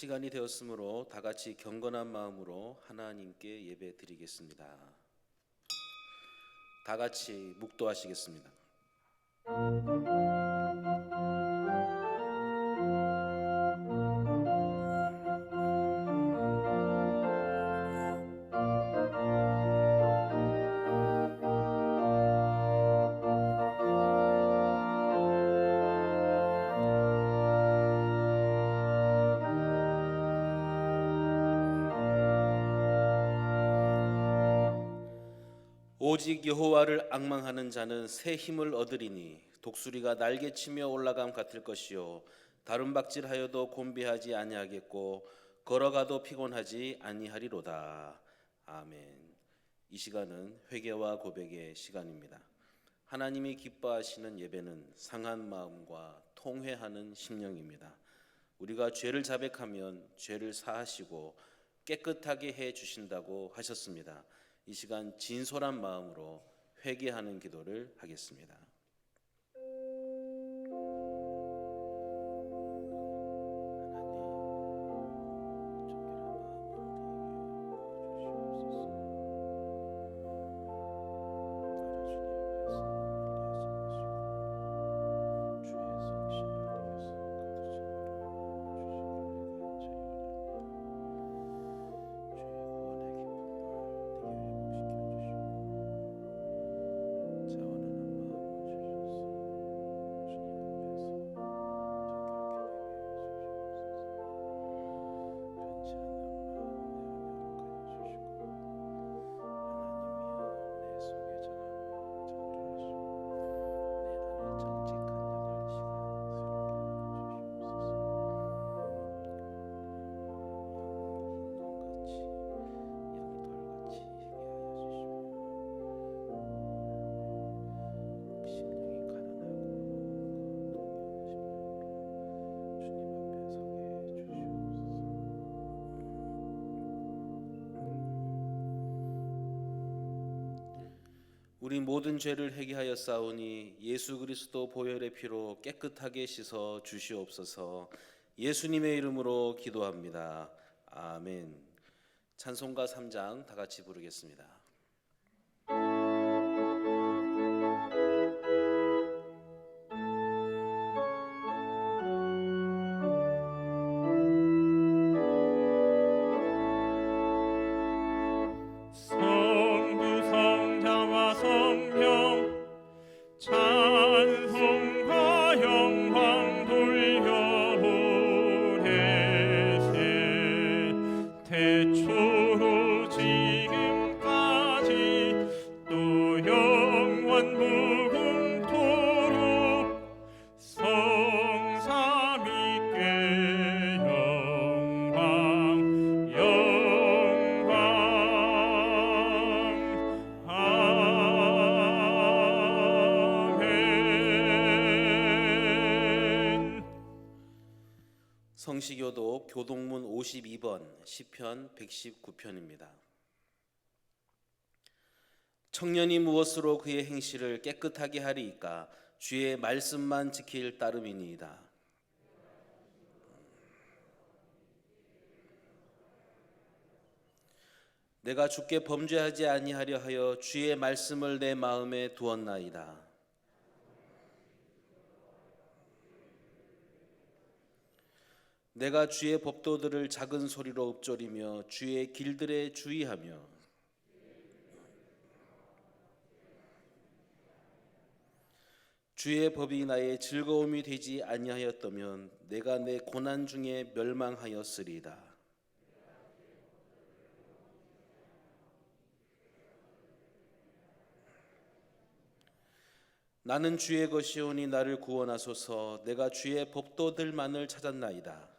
시간이 되었으므로 다 같이 경건한 마음으로 하나님께 예배 드리겠습니다. 다 같이 묵도하시겠습니다. 오직 여호와를 앙망하는 자는 새 힘을 얻으리니 독수리가 날개치며 올라감 같을 것이요 다름박질하여도 곤비하지 아니하겠고 걸어가도 피곤하지 아니하리로다. 아멘. 이 시간은 회개와 고백의 시간입니다. 하나님이 기뻐하시는 예배는 상한 마음과 통회하는 심령입니다. 우리가 죄를 자백하면 죄를 사하시고 깨끗하게 해 주신다고 하셨습니다. 이 시간 진솔한 마음으로 회개하는 기도를 하겠습니다. 우리 모든 죄를 회개하여 싸우니 예수 그리스도 보혈의 피로 깨끗하게 씻어 주시옵소서. 예수님의 이름으로 기도합니다. 아멘. 찬송가 3장 다 같이 부르겠습니다. 성시교독 교동문 52번 시편 119편입니다. 청년이 무엇으로 그의 행실을 깨끗하게 하리이까? 주의 말씀만 지킬 따름이니이다. 내가 주께 범죄하지 아니하려 하여 주의 말씀을 내 마음에 두었나이다. 내가 주의 법도들을 작은 소리로 읊조리며 주의 길들에 주의하며 주의 법이 나의 즐거움이 되지 아니하였다면 내가 내 고난 중에 멸망하였으리이다. 나는 주의 것이오니 나를 구원하소서. 내가 주의 법도들만을 찾았나이다.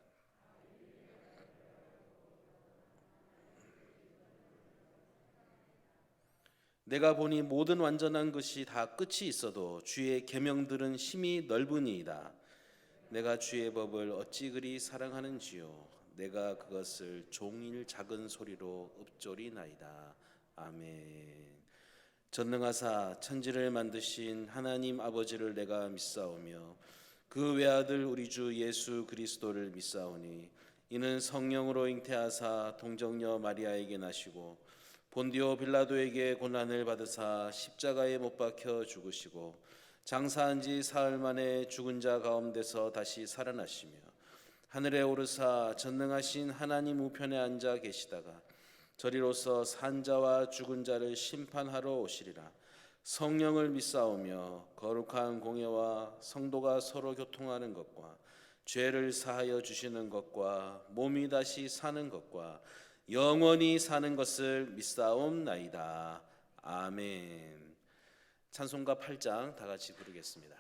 내가 보니 모든 완전한 것이 다 끝이 있어도 주의 계명들은 심히 넓으니이다. 내가 주의 법을 어찌 그리 사랑하는지요. 내가 그것을 종일 작은 소리로 읊조리나이다. 아멘. 전능하사 천지를 만드신 하나님 아버지를 내가 믿사오며 그 외아들 우리 주 예수 그리스도를 믿사오니 이는 성령으로 잉태하사 동정녀 마리아에게 나시고 본디오 빌라도에게 고난을 받으사 십자가에 못 박혀 죽으시고 장사한 지 사흘 만에 죽은 자 가운데서 다시 살아나시며 하늘에 오르사 전능하신 하나님 우편에 앉아 계시다가 저리로서 산 자와 죽은 자를 심판하러 오시리라. 성령을 믿사오며 거룩한 공예와 성도가 서로 교통하는 것과 죄를 사하여 주시는 것과 몸이 다시 사는 것과 영원히 사는 것을 믿사옵나이다. 아멘. 찬송가 8장 다 같이 부르겠습니다.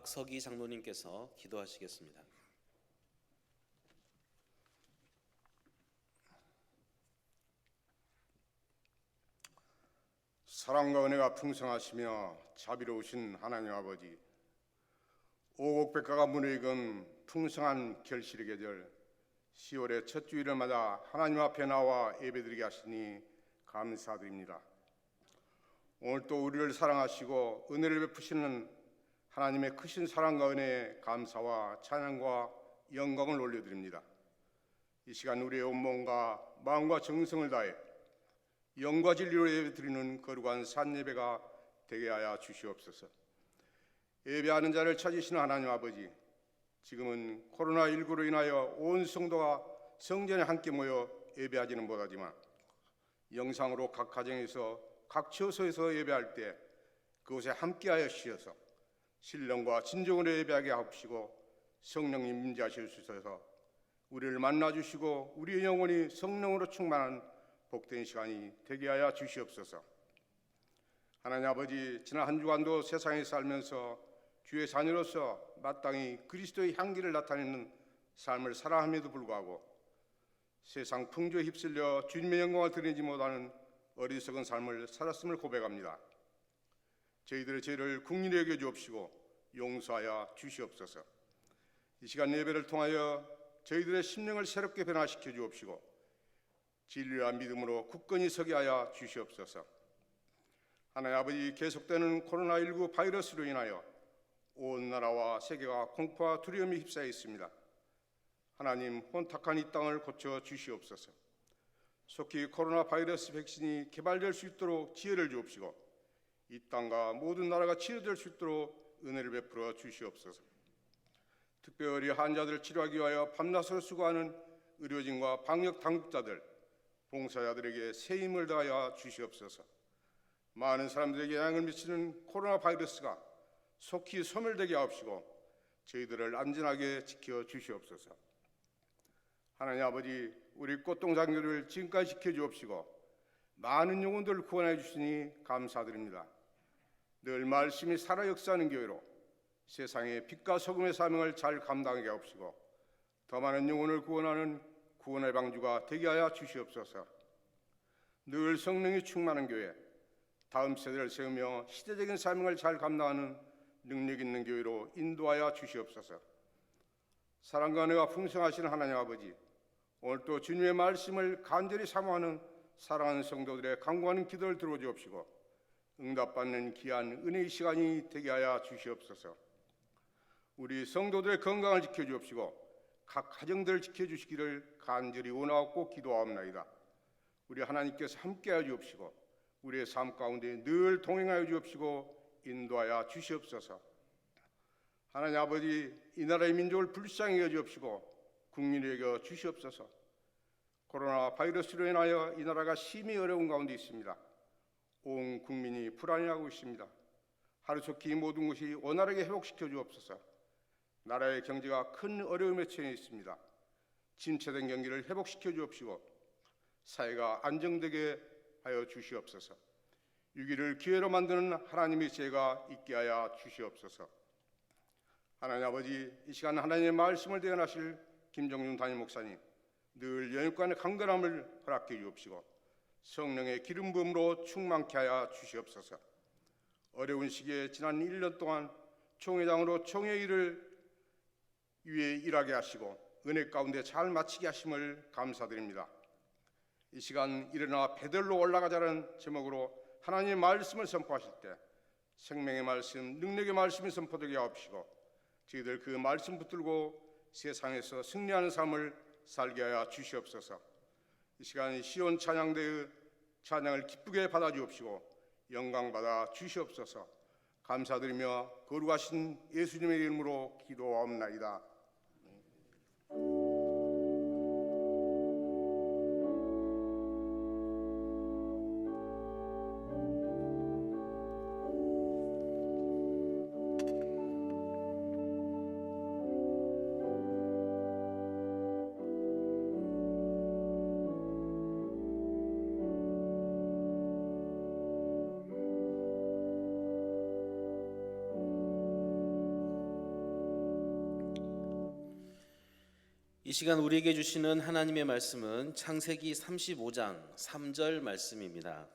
박석희 장로님께서 기도하시겠습니다. 사랑과 은혜가 풍성하시며 자비로우신 하나님 아버지, 오곡백과가 무르익은 풍성한 결실의 계절 10월의 첫 주일을 맞아 하나님 앞에 나와 예배드리게 하시니 감사드립니다. 오늘 또 우리를 사랑하시고 은혜를 베푸시는 하나님의 크신 사랑과 은혜에 감사와 찬양과 영광을 올려드립니다. 이 시간 우리의 온몸과 마음과 정성을 다해 영과 진리로 예배드리는 거룩한 산예배가 되게 하여 주시옵소서. 예배하는 자를 찾으시는 하나님 아버지, 지금은 코로나19로 인하여 온 성도가 성전에 함께 모여 예배하지는 못하지만 영상으로 각 가정에서 각 처소에서 예배할 때 그곳에 함께하여 주셔서 신령과 진정으로 예배하게 하옵시고 성령님 임재하실 수 있어서 우리를 만나주시고 우리의 영혼이 성령으로 충만한 복된 시간이 되게 하여 주시옵소서. 하나님 아버지, 지난 한 주간도 세상에 살면서 주의 자녀로서 마땅히 그리스도의 향기를 나타내는 삶을 살아함에도 불구하고 세상 풍조에 휩쓸려 주님의 영광을 드리지 못하는 어리석은 삶을 살았음을 고백합니다. 저희들의 죄를 국민이 여겨 주옵시고 용서하여 주시옵소서. 이 시간 예배를 통하여 저희들의 심령을 새롭게 변화시켜 주옵시고 진리와 믿음으로 굳건히 서게 하여 주시옵소서. 하나님 아버지, 계속되는 코로나19 바이러스로 인하여 온 나라와 세계가 공포와 두려움에 휩싸여 있습니다. 하나님, 혼탁한 이 땅을 고쳐 주시옵소서. 속히 코로나 바이러스 백신이 개발될 수 있도록 지혜를 주옵시고 이 땅과 모든 나라가 치유될 수 있도록 은혜를 베풀어 주시옵소서. 특별히 환자들을 치료하기 위하여 밤낮으로 수고하는 의료진과 방역 당국자들, 봉사자들에게 새 힘을 다하여 주시옵소서. 많은 사람들에게 영향을 미치는 코로나 바이러스가 속히 소멸되게 하옵시고 저희들을 안전하게 지켜 주시옵소서. 하나님 아버지, 우리 꽃동장교를 지금까지 지켜주옵시고 많은 영혼들을 구원해 주시니 감사드립니다. 늘 말씀이 살아 역사하는 교회로 세상의 빛과 소금의 사명을 잘 감당하게 하옵시고 더 많은 영혼을 구원하는 구원의 방주가 되게 하여 주시옵소서. 늘 성령이 충만한 교회, 다음 세대를 세우며 시대적인 사명을 잘 감당하는 능력 있는 교회로 인도하여 주시옵소서. 사랑과 은혜가 풍성하신 하나님 아버지, 오늘도 주님의 말씀을 간절히 사모하는 사랑하는 성도들의 간구하는 기도를 들어주옵시고 응답받는 귀한 은혜의 시간이 되게 하여 주시옵소서. 우리 성도들의 건강을 지켜주옵시고 각 가정들을 지켜주시기를 간절히 원하옵고 기도하옵나이다. 우리 하나님께서 함께하여 주옵시고 우리의 삶 가운데 늘 동행하여 주옵시고 인도하여 주시옵소서. 하나님 아버지, 이 나라의 민족을 불쌍히 여주옵시고 국민을 여겨 주시옵소서. 코로나 바이러스로 인하여 이 나라가 심히 어려운 가운데 있습니다. 온 국민이 불안해하고 있습니다. 하루속히 모든 것이 원활하게 회복시켜 주옵소서. 나라의 경제가 큰 어려움에 처해 있습니다. 침체된 경기를 회복시켜 주옵시고 사회가 안정되게 하여 주시옵소서. 위기를 기회로 만드는 하나님의 지혜가 있게 하여 주시옵소서. 하나님 아버지, 이 시간 하나님의 말씀을 대언하실 김정준 담임 목사님, 늘 영육간의 강건함을 허락해 주옵시고 성령의 기름 부음으로 충만케 하여 주시옵소서. 어려운 시기에 지난 1년 동안 총회장으로 총회 일을 위해 일하게 하시고 은혜 가운데 잘 마치게 하심을 감사드립니다. 이 시간 일어나 베들로 올라가자는 제목으로 하나님의 말씀을 선포하실 때 생명의 말씀, 능력의 말씀이 선포되게 하옵시고 저희들 그 말씀 붙들고 세상에서 승리하는 삶을 살게 하여 주시옵소서. 이 시간 시온 찬양대의 찬양을 기쁘게 받아 주옵시고 영광 받아 주시옵소서. 감사드리며 거룩하신 예수님의 이름으로 기도하옵나이다. 이 시간 우리에게 주시는 하나님의 말씀은 창세기 35장 3절 말씀입니다.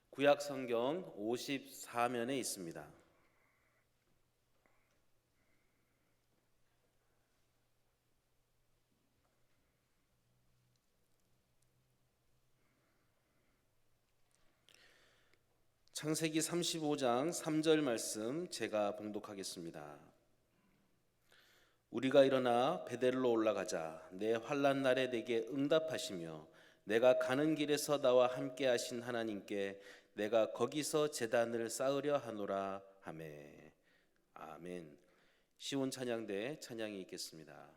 구약 성경 54면에 있습니다. 창세기 35장 3절 말씀 제가 봉독하겠습니다. 우리가 일어나 베델로 올라가자. 내 환난 날에 내게 응답하시며 내가 가는 길에서 나와 함께 하신 하나님께 내가 거기서 제단을 쌓으려 하노라 하매. 아멘. 시온 찬양대 찬양이 있겠습니다.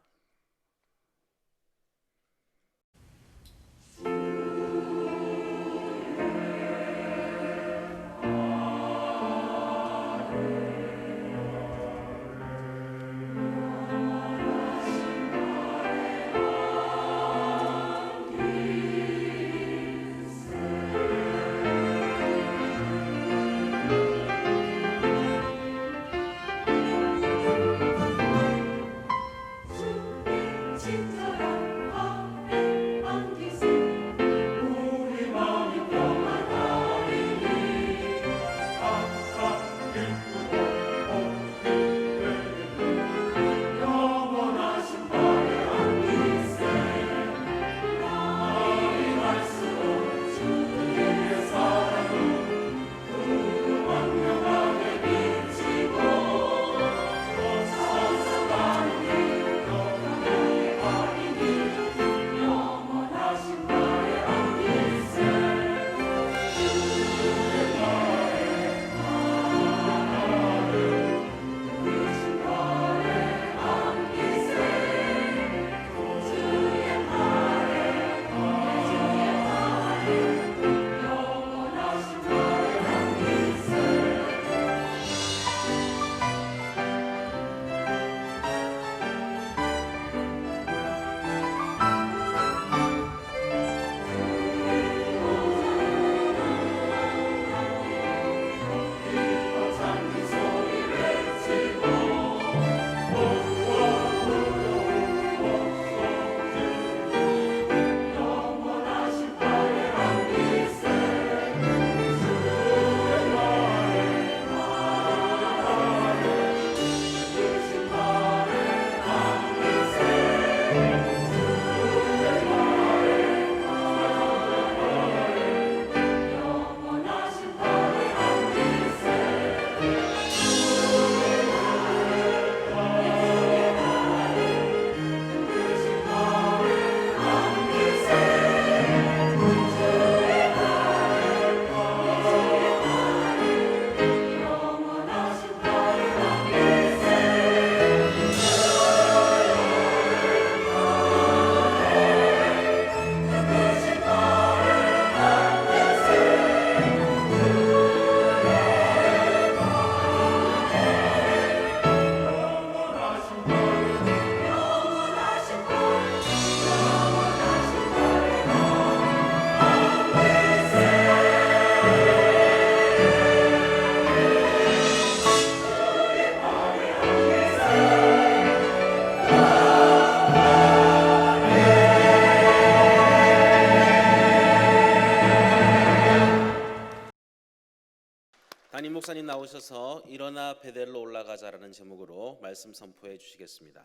담임 목사님 나오셔서 일어나 베델로 올라가자라는 제목으로 말씀 선포해 주시겠습니다.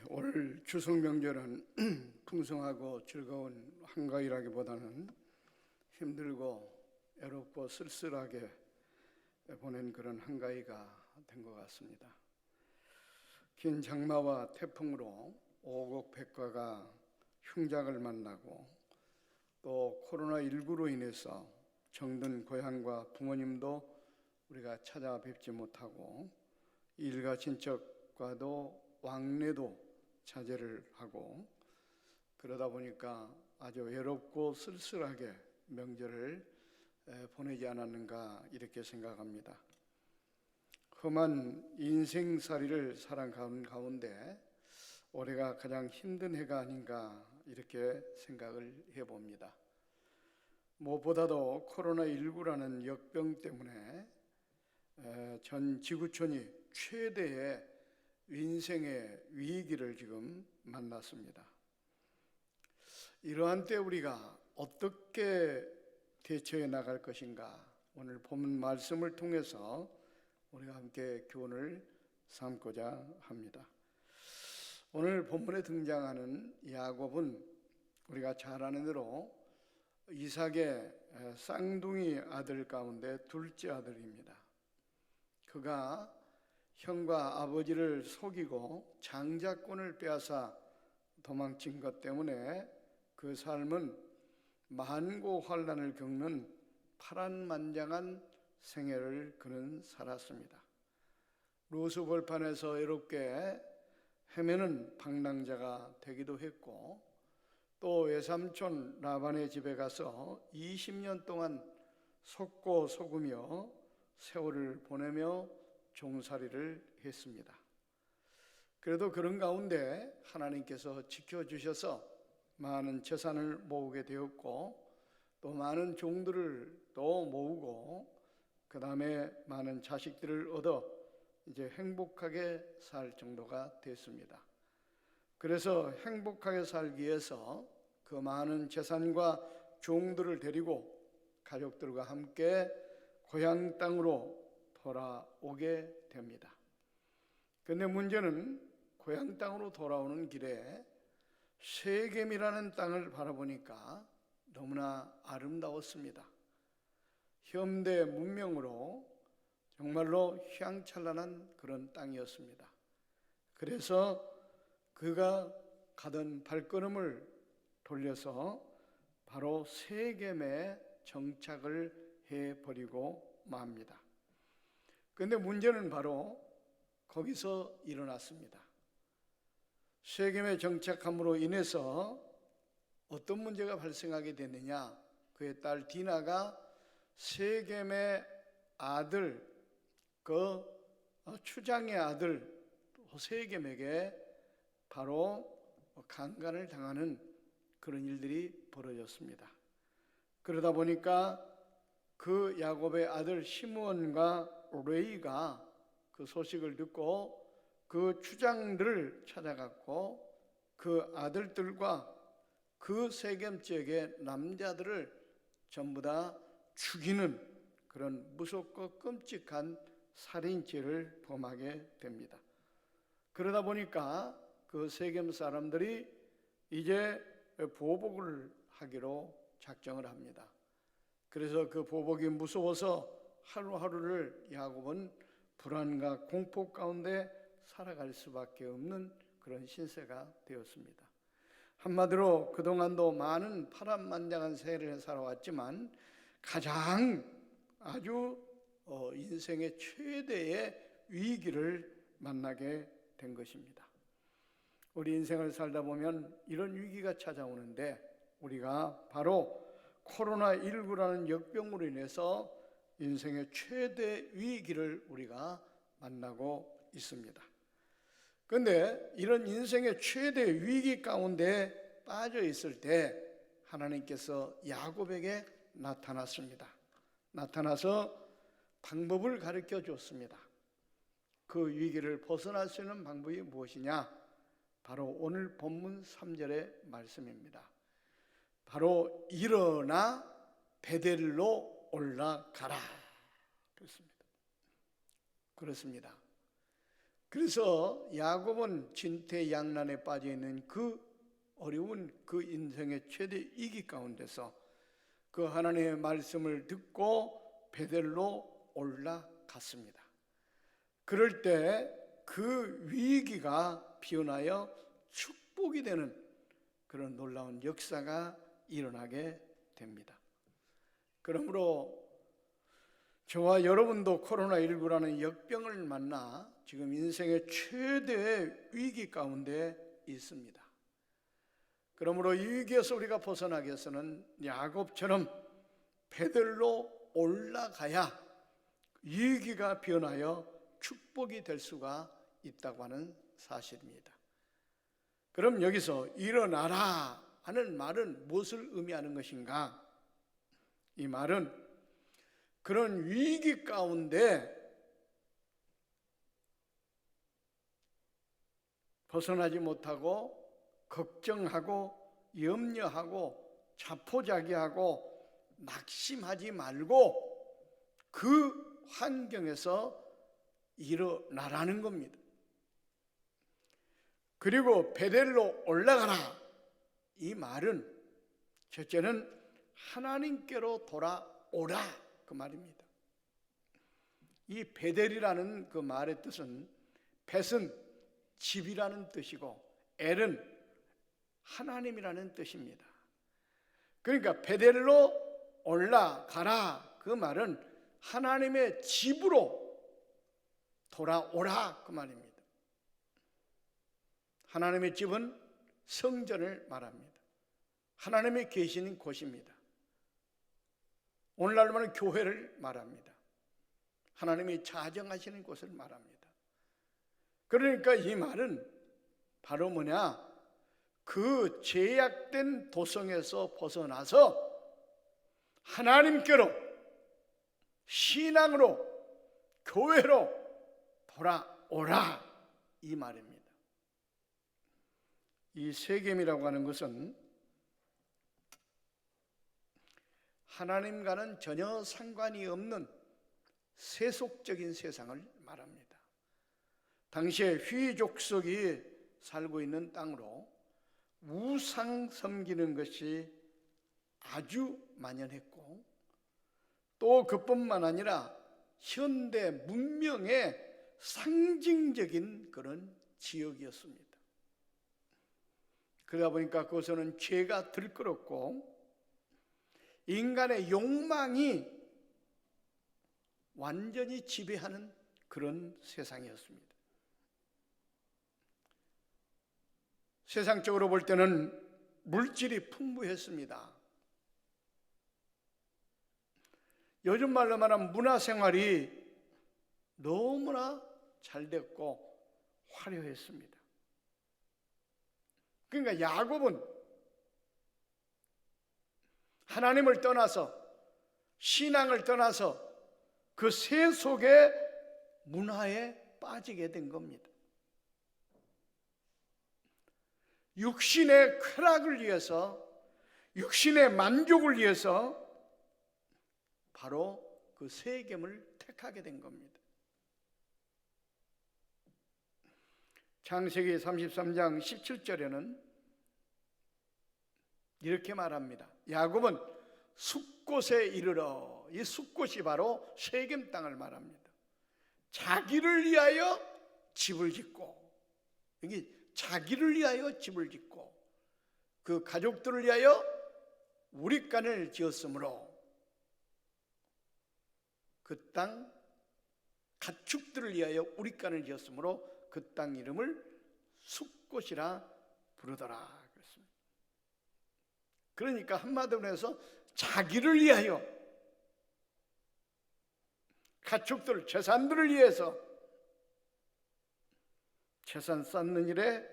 올 추석 명절은 풍성하고 즐거운 한가위라기보다는 힘들고 외롭고 쓸쓸하게 보낸 그런 한가위가 된 것 같습니다. 긴 장마와 태풍으로 오곡 백과가 흉작을 만나고 또 코로나19로 인해서 정든 고향과 부모님도 우리가 찾아뵙지 못하고 일가 친척과도 왕래도 자제를 하고 그러다 보니까 아주 외롭고 쓸쓸하게 명절을 보내지 않았는가 이렇게 생각합니다. 험한 인생살이를 살아가는 가운데 올해가 가장 힘든 해가 아닌가 이렇게 생각을 해봅니다. 무엇보다도 코로나19라는 역병 때문에 전 지구촌이 최대의 인생의 위기를 지금 만났습니다. 이러한 때 우리가 어떻게 대처해 나갈 것인가 오늘 본문 말씀을 통해서 우리가 함께 교훈을 삼고자 합니다. 오늘 본문에 등장하는 야곱은 우리가 잘 아는 대로 이삭의 쌍둥이 아들 가운데 둘째 아들입니다. 그가 형과 아버지를 속이고 장자권을 빼앗아 도망친 것 때문에 그 삶은 만고 환난을 겪는 파란만장한 생애를 그는 살았습니다. 루스 벌판에서 외롭게 헤매는 방랑자가 되기도 했고 또 외삼촌 라반의 집에 가서 20년 동안 속고 속으며 세월을 보내며 종살이를 했습니다. 그래도 그런 가운데 하나님께서 지켜주셔서 많은 재산을 모으게 되었고 또 많은 종들을 또 모으고 그 다음에 많은 자식들을 얻어 이제 행복하게 살 정도가 됐습니다. 그래서 행복하게 살기 위해서 그 많은 재산과 종들을 데리고 가족들과 함께 고향 땅으로 돌아오게 됩니다. 그런데 문제는 고향 땅으로 돌아오는 길에 세겜이라는 땅을 바라보니까 너무나 아름다웠습니다. 현대 문명으로 정말로 휘황찬란한 그런 땅이었습니다. 그래서 그가 가던 발걸음을 돌려서 바로 세겜에 정착을 해버리고 맙니다. 그런데 문제는 바로 거기서 일어났습니다. 세겜에 정착함으로 인해서 어떤 문제가 발생하게 됐느냐? 그의 딸 디나가 세겜의 아들, 그 추장의 아들 세겜에게 바로 강간을 당하는 그런 일들이 벌어졌습니다. 그러다 보니까 그 야곱의 아들 시므온과 레이가 그 소식을 듣고 그 추장들을 찾아갔고 그 아들들과 그 세겜 지역의 남자들을 전부 다 죽이는 그런 무섭고 끔찍한 살인죄를 범하게 됩니다. 그러다 보니까 그 세겜 사람들이 이제 보복을 하기로 작정을 합니다. 그래서 그 보복이 무서워서 하루하루를 야곱은 불안과 공포 가운데 살아갈 수밖에 없는 그런 신세가 되었습니다. 한마디로 그동안도 많은 파란만장한 생애를 살아왔지만 가장 아주 인생의 최대의 위기를 만나게 된 것입니다. 우리 인생을 살다 보면 이런 위기가 찾아오는데 우리가 바로 코로나19라는 역병으로 인해서 인생의 최대 위기를 우리가 만나고 있습니다. 그런데 이런 인생의 최대 위기 가운데 빠져 있을 때 하나님께서 야곱에게 나타났습니다. 나타나서 방법을 가르쳐 줬습니다. 그 위기를 벗어날 수 있는 방법이 무엇이냐? 바로 오늘 본문 3절의 말씀입니다. 바로 일어나 베델로 올라가라. 그렇습니다. 그래서 야곱은 진퇴양난에 빠져 있는 그 어려운 그 인생의 최대 위기 가운데서 그 하나님의 말씀을 듣고 베델로 올라갔습니다. 그럴 때 그 위기가 변하여 축복이 되는 그런 놀라운 역사가 일어나게 됩니다. 그러므로 저와 여러분도 코로나19라는 역병을 만나 지금 인생의 최대의 위기 가운데 있습니다. 그러므로 이 위기에서 우리가 벗어나기 위해서는 야곱처럼 베델로 올라가야 위기가 변하여 축복이 될 수가 있다고 하는 사실입니다. 그럼 여기서 일어나라 하는 말은 무엇을 의미하는 것인가? 이 말은 그런 위기 가운데 벗어나지 못하고 걱정하고 염려하고 자포자기하고 낙심하지 말고 그 환경에서 일어나라는 겁니다. 그리고 베델로 올라가라. 이 말은 첫째는 하나님께로 돌아오라 그 말입니다. 이 베델이라는 그 말의 뜻은 벳은 집이라는 뜻이고 엘은 하나님이라는 뜻입니다. 그러니까 베델로 올라가라 그 말은 하나님의 집으로 돌아오라 그 말입니다. 하나님의 집은 성전을 말합니다. 하나님이 계시는 곳입니다. 오늘날로 말하면 교회를 말합니다. 하나님이 자정하시는 곳을 말합니다. 그러니까 이 말은 바로 뭐냐? 그 제약된 도성에서 벗어나서 하나님께로, 신앙으로, 교회로 돌아오라 이 말입니다. 이 세겜이라고 하는 것은 하나님과는 전혀 상관이 없는 세속적인 세상을 말합니다. 당시에 휘족속이 살고 있는 땅으로 우상 섬기는 것이 아주 만연했고 또 그뿐만 아니라 현대 문명의 상징적인 그런 지역이었습니다. 그러다 보니까 그것은 죄가 들끓었고 인간의 욕망이 완전히 지배하는 그런 세상이었습니다. 세상적으로 볼 때는 물질이 풍부했습니다. 요즘 말로 말하면 문화생활이 너무나 잘 됐고 화려했습니다. 그러니까 야곱은 하나님을 떠나서 신앙을 떠나서 그 세속의 문화에 빠지게 된 겁니다. 육신의 쾌락을 위해서, 육신의 만족을 위해서 바로 그 세겜을 택하게 된 겁니다. 창세기 33장 17절에는 이렇게 말합니다. 야곱은 숫곳에 이르러, 이 숫곳이 바로 세겜 땅을 말합니다. 자기를 위하여 집을 짓고, 여기 자기를 위하여 집을 짓고 그 가족들을 위하여 우리간을 지었으므로 그 땅 가축들을 위하여 우리간을 지었으므로 그 땅 이름을 숫곳이라 부르더라 그랬습니다. 그러니까 한마디로 해서 자기를 위하여 가축들, 재산들을 위해서 재산 쌓는 일에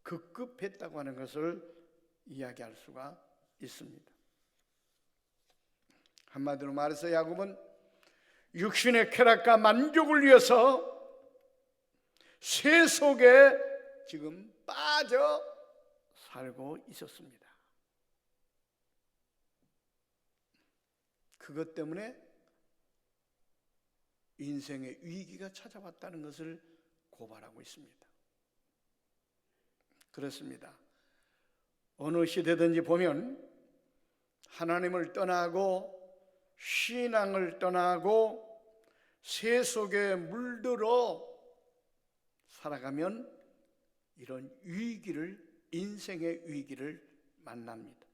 급급했다고 하는 것을 이야기할 수가 있습니다. 한마디로 말해서 야곱은 육신의 쾌락과 만족을 위해서 세속에 지금 빠져 살고 있었습니다. 그것 때문에 인생의 위기가 찾아왔다는 것을 고발하고 있습니다. 그렇습니다. 어느 시대든지 보면 하나님을 떠나고 신앙을 떠나고 세속에 물들어 살아가면 이런 인생의 위기를 만납니다.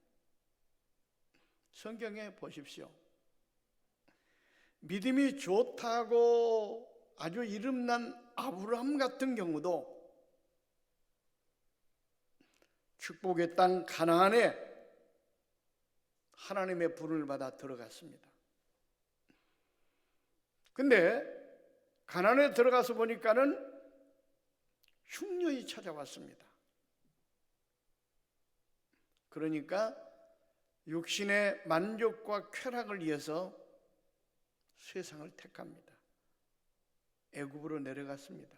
성경에 보십시오. 믿음이 좋다고 아주 이름난 아브라함 같은 경우도 축복의 땅 가나안에 하나님의 부름을 받아 들어갔습니다. 근데 가나안에 들어가서 보니까는 흉년이 찾아왔습니다. 그러니까 육신의 만족과 쾌락을 위해서 세상을 택합니다. 애굽으로 내려갔습니다.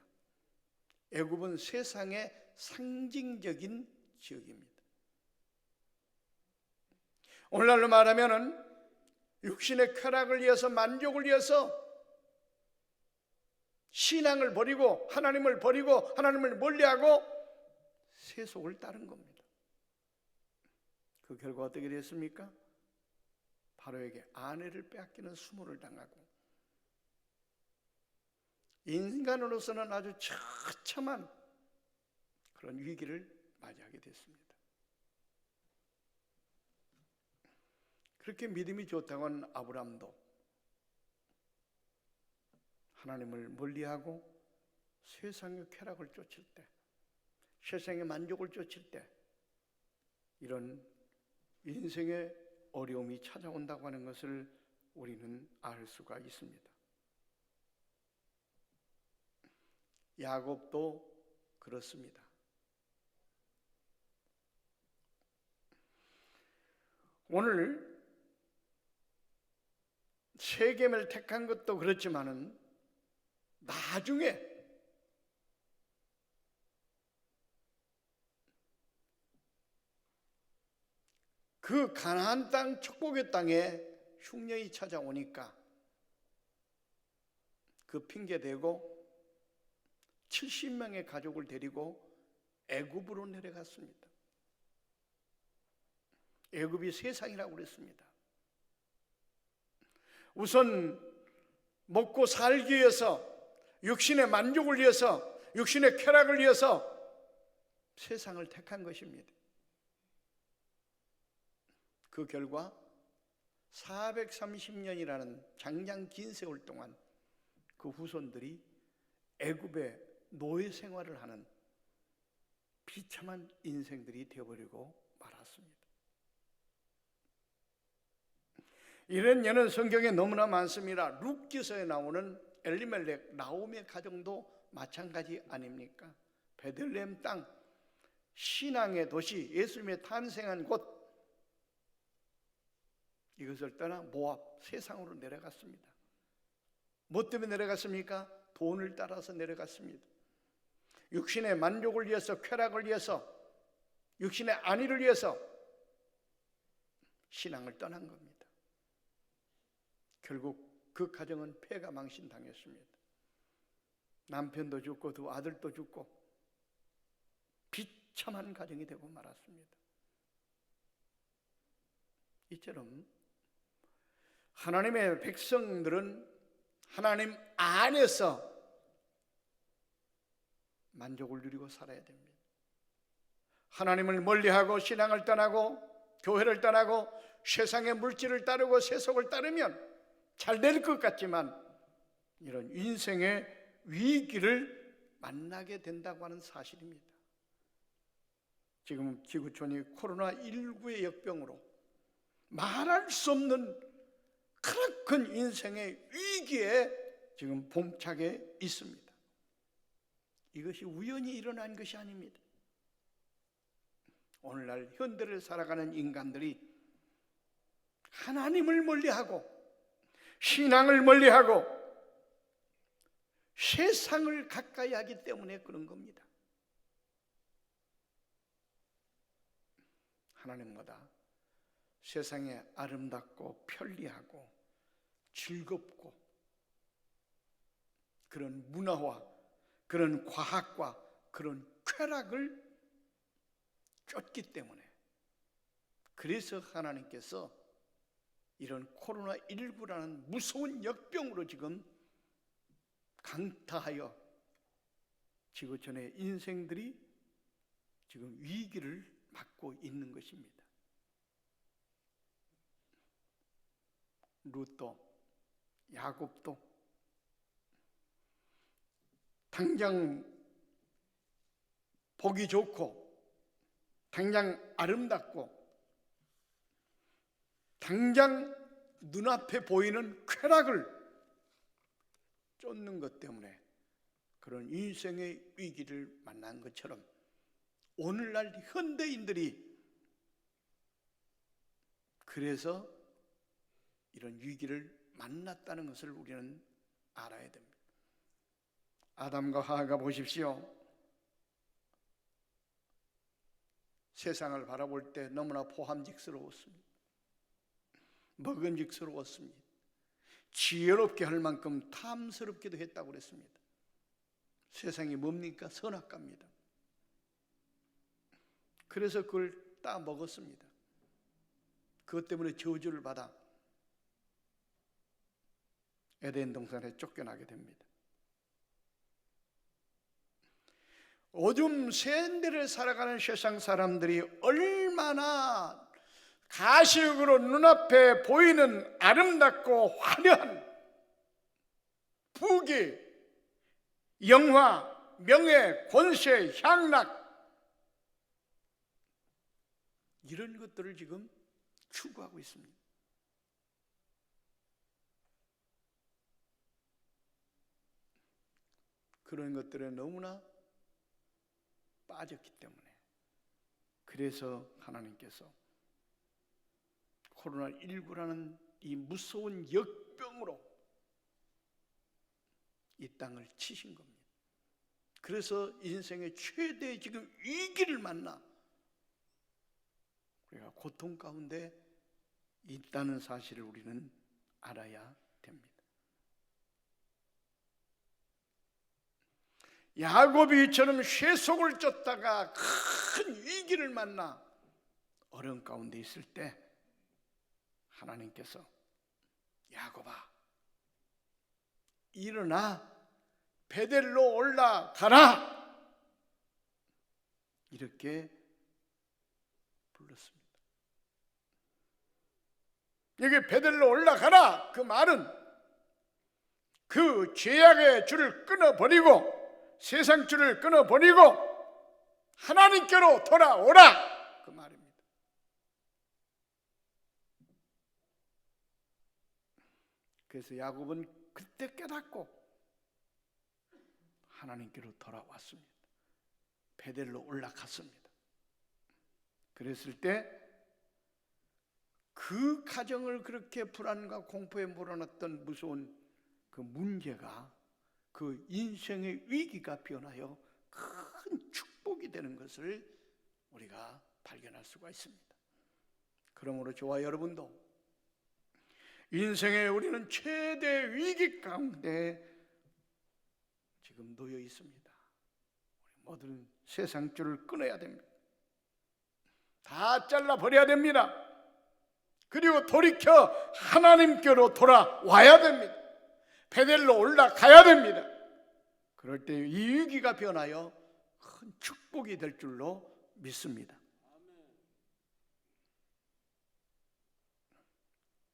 애굽은 세상의 상징적인 지역입니다. 오늘날로 말하면은 육신의 쾌락을 위해서 만족을 위해서 신앙을 버리고 하나님을 멀리하고 세속을 따른 겁니다. 그 결과 어떻게 됐습니까? 바로에게 아내를 빼앗기는 수모를 당하고 인간으로서는 아주 처참한 그런 위기를 맞이하게 됐습니다. 그렇게 믿음이 좋다고 한 아브라함도 하나님을 멀리하고 세상의 쾌락을 쫓을 때, 세상의 만족을 쫓을 때 이런 인생의 어려움이 찾아온다고 하는 것을 우리는 알 수가 있습니다. 야곱도 그렇습니다. 오늘 세겜을 택한 것도 그렇지만은 나중에 그 가나안 땅 축복의 땅에 흉년이 찾아오니까 그 핑계 대고 70명의 가족을 데리고 애굽으로 내려갔습니다. 애굽이 세상이라고 그랬습니다. 우선 먹고 살기 위해서, 육신의 만족을 위해서, 육신의 쾌락을 위해서 세상을 택한 것입니다. 그 결과 430년이라는 장장 긴 세월 동안 그 후손들이 애굽의 노예 생활을 하는 비참한 인생들이 되어버리고 말았습니다. 이런 예는 성경에 너무나 많습니다. 룻기서에 나오는 엘리멜렉, 나오미의 가정도 마찬가지 아닙니까? 베들레헴 땅, 신앙의 도시, 예수님의 탄생한 곳, 이것을 떠나 모압, 세상으로 내려갔습니다. 뭐 때문에 내려갔습니까? 돈을 따라서 내려갔습니다. 육신의 만족을 위해서, 쾌락을 위해서, 육신의 안위를 위해서 신앙을 떠난 겁니다. 결국 그 가정은 폐가 망신당했습니다. 남편도 죽고 두 아들도 죽고 비참한 가정이 되고 말았습니다. 이처럼 하나님의 백성들은 하나님 안에서 만족을 누리고 살아야 됩니다. 하나님을 멀리하고 신앙을 떠나고 교회를 떠나고 세상의 물질을 따르고 세속을 따르면 잘 될 것 같지만 이런 인생의 위기를 만나게 된다고 하는 사실입니다. 지금 지구촌이 코로나19의 역병으로 말할 수 없는 크나큰 인생의 위기에 지금 봉착해 있습니다. 이것이 우연히 일어난 것이 아닙니다. 오늘날 현대를 살아가는 인간들이 하나님을 멀리하고 신앙을 멀리하고 세상을 가까이 하기 때문에 그런 겁니다. 하나님보다 세상에 아름답고 편리하고 즐겁고 그런 문화와 그런 과학과 그런 쾌락을 쫓기 때문에, 그래서 하나님께서 이런 코로나19라는 무서운 역병으로 지금 강타하여 지구촌의 인생들이 지금 위기를 맞고 있는 것입니다. 룻도 야곱도 당장 보기 좋고 당장 아름답고 당장 눈앞에 보이는 쾌락을 쫓는 것 때문에 그런 인생의 위기를 만난 것처럼 오늘날 현대인들이 그래서 이런 위기를 만났다는 것을 우리는 알아야 됩니다. 아담과 하와가 보십시오. 세상을 바라볼 때 너무나 포함직스러웠습니다. 먹음직스러웠습니다. 지혜롭게 할 만큼 탐스럽기도 했다고 그랬습니다. 세상이 뭡니까? 선악과입니다. 그래서 그걸 따 먹었습니다. 그것 때문에 저주를 받아 에덴 동산에 쫓겨나게 됩니다. 오줌 샌데를 살아가는 세상 사람들이 얼마나 가시적으로 눈앞에 보이는 아름답고 화려한 부귀, 영화, 명예, 권세, 향락 이런 것들을 지금 추구하고 있습니다. 그런 것들에 너무나 빠졌기 때문에, 그래서 하나님께서 코로나19라는 이 무서운 역병으로 이 땅을 치신 겁니다. 그래서 인생의 최대의 지금 위기를 만나 우리가 고통 가운데 있다는 사실을 우리는 알아야 됩니다. 야곱이 이처럼 쇠속을 쫓다가 큰 위기를 만나 어려움 가운데 있을 때 하나님께서 야곱아 일어나 베델로 올라가라 이렇게 불렀습니다. 여기 베델로 올라가라 그 말은 그 죄악의 줄을 끊어버리고 세상 줄을 끊어버리고 하나님께로 돌아오라 그 말입니다. 그래서 야곱은 그때 깨닫고 하나님께로 돌아왔습니다. 베델로 올라갔습니다. 그랬을 때 그 가정을 그렇게 불안과 공포에 몰아넣었던 무서운 그 문제가 그 인생의 위기가 변하여 큰 축복이 되는 것을 우리가 발견할 수가 있습니다. 그러므로 저와 여러분도 인생에 우리는 최대 위기 가운데 지금 놓여 있습니다. 우리 모든 세상 줄을 끊어야 됩니다. 다 잘라버려야 됩니다. 그리고 돌이켜 하나님께로 돌아와야 됩니다. 베델로 올라가야 됩니다. 그럴 때 이 위기가 변하여 큰 축복이 될 줄로 믿습니다.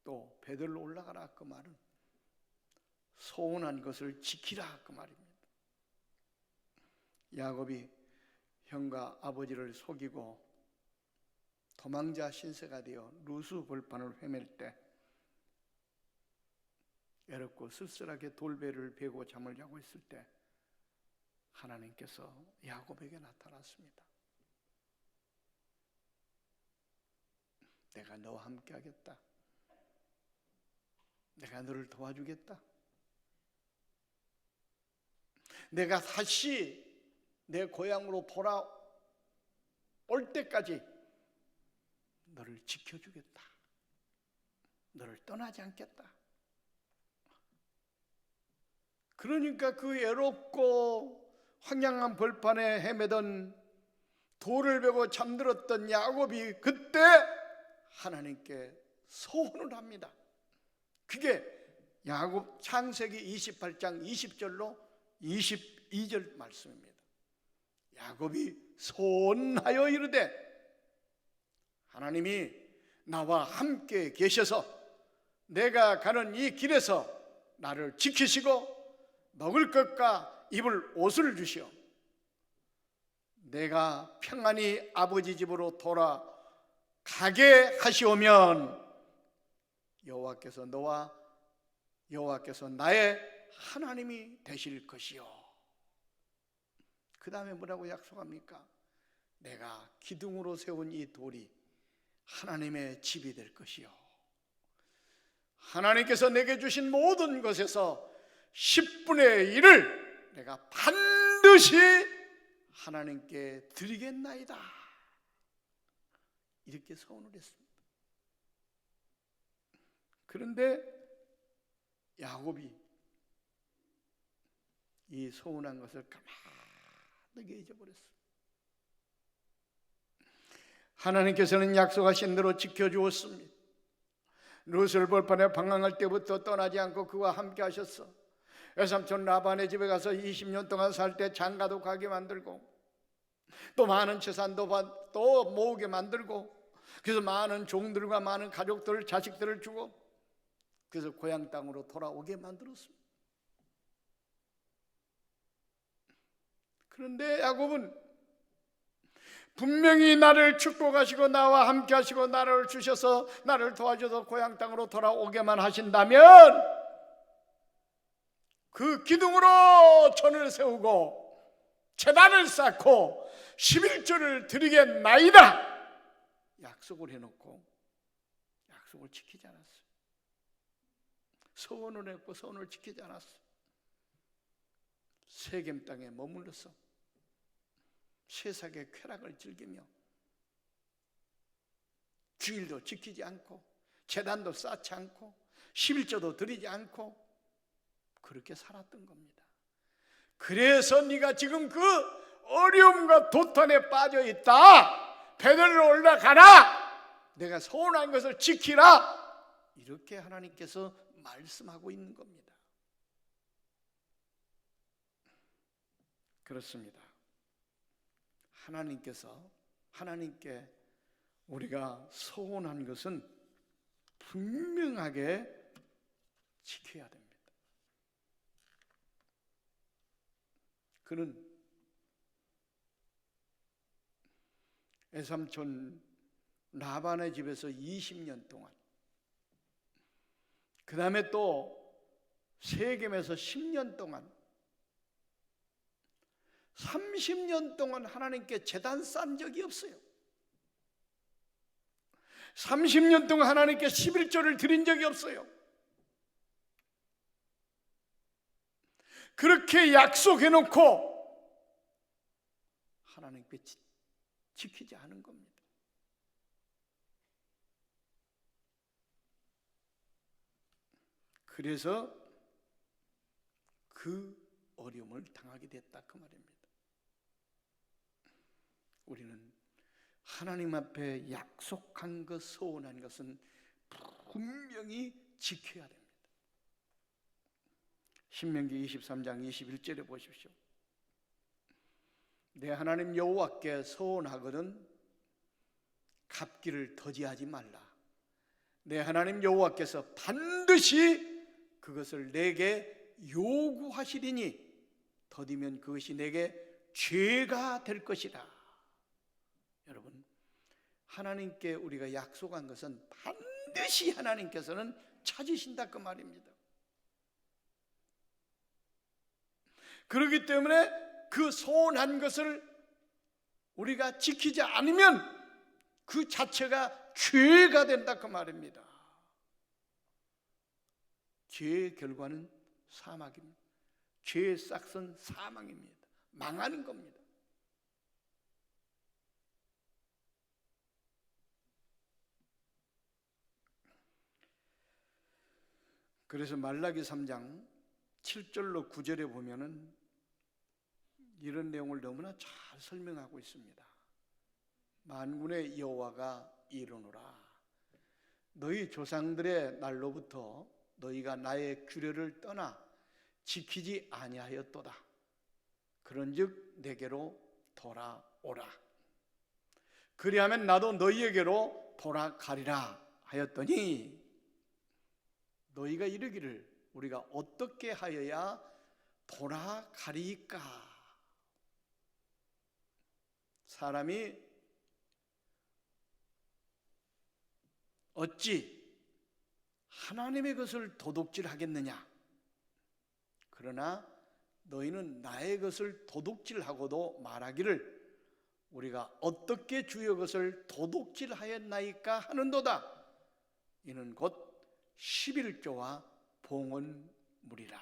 또 베델로 올라가라 그 말은 소원한 것을 지키라 그 말입니다. 야곱이 형과 아버지를 속이고 도망자 신세가 되어 루스 벌판을 헤맬 때 외롭고 쓸쓸하게 돌배를 베고 잠을 자고 있을 때 하나님께서 야곱에게 나타났습니다. 내가 너와 함께 하겠다. 내가 너를 도와주겠다. 내가 다시 내 고향으로 돌아올 때까지 너를 지켜주겠다. 너를 떠나지 않겠다. 그러니까 그 애롭고 황량한 벌판에 헤매던 돌을 베고 잠들었던 야곱이 그때 하나님께 소원을 합니다. 그게 야곱 창세기 28장 20절로 22절 말씀입니다. 야곱이 소원하여 이르되 하나님이 나와 함께 계셔서 내가 가는 이 길에서 나를 지키시고 먹을 것과 입을 옷을 주시오. 내가 평안히 아버지 집으로 돌아가게 하시오면 여호와께서 나의 하나님이 되실 것이요. 그 다음에 뭐라고 약속합니까? 내가 기둥으로 세운 이 돌이 하나님의 집이 될 것이요. 하나님께서 내게 주신 모든 것에서 10분의 1을 내가 반드시 하나님께 드리겠나이다. 이렇게 소원을 했습니다. 그런데 야곱이 이 소원한 것을 가만하게 잊어버렸습니다. 하나님께서는 약속하신 대로 지켜주었습니다. 룻을 벌판에 방황할 때부터 떠나지 않고 그와 함께 하셨어. 외삼촌 라반의 집에 가서 20년 동안 살 때 장가도 가게 만들고 또 많은 재산도 또 모으게 만들고 그래서 많은 종들과 많은 가족들, 자식들을 주고 그래서 고향 땅으로 돌아오게 만들었습니다. 그런데 야곱은 분명히 나를 축복하시고 나와 함께 하시고 나를 주셔서 나를 도와줘서 고향 땅으로 돌아오게만 하신다면 그 기둥으로 전을 세우고 제단을 쌓고 11조를 드리겠나이다 약속을 해놓고 약속을 지키지 않았어요. 소원을 했고 소원을 지키지 않았어요. 세겜 땅에 머물러서 세상의 쾌락을 즐기며 주일도 지키지 않고 제단도 쌓지 않고 11조도 드리지 않고 그렇게 살았던 겁니다. 그래서 네가 지금 그 어려움과 도탄에 빠져 있다. 배들로 올라가라. 내가 소원한 것을 지키라. 이렇게 하나님께서 말씀하고 있는 겁니다. 그렇습니다. 하나님께 우리가 소원한 것은 분명하게 지켜야 됩니다. 그는 외삼촌 라반의 집에서 20년 동안 그 다음에 또 세겜에서 10년 동안 30년 동안 하나님께 제단 쌓은 적이 없어요. 30년 동안 하나님께 11조를 드린 적이 없어요. 그렇게 약속해놓고 하나님께 지키지 않은 겁니다. 그래서 그 어려움을 당하게 됐다 그 말입니다. 우리는 하나님 앞에 약속한 것, 소원한 것은 분명히 지켜야 됩니다. 신명기 23장 21절에 보십시오. 내 하나님 여호와께 소원하거든 갚기를 더디하지 말라. 내 하나님 여호와께서 반드시 그것을 내게 요구하시리니 더디면 그것이 내게 죄가 될 것이다. 여러분, 하나님께 우리가 약속한 것은 반드시 하나님께서는 찾으신다 그 말입니다. 그렇기 때문에 그 소원한 것을 우리가 지키지 않으면 그 자체가 죄가 된다 그 말입니다. 죄의 결과는 사망입니다. 죄의 싹은 사망입니다. 망하는 겁니다. 그래서 말라기 3장 7절로 9절에 보면은 이런 내용을 너무나 잘 설명하고 있습니다. 만군의 여호와가 이르노라. 너희 조상들의 날로부터 너희가 나의 규례를 떠나 지키지 아니하였도다. 그런즉 내게로 돌아오라. 그리하면 나도 너희에게로 돌아가리라 하였더니 너희가 이르기를 우리가 어떻게 하여야 돌아가리까? 사람이 어찌 하나님의 것을 도둑질하겠느냐? 그러나 너희는 나의 것을 도둑질하고도 말하기를 우리가 어떻게 주의 것을 도둑질하였나이까 하는도다. 이는 곧 11조와 봉헌물이라.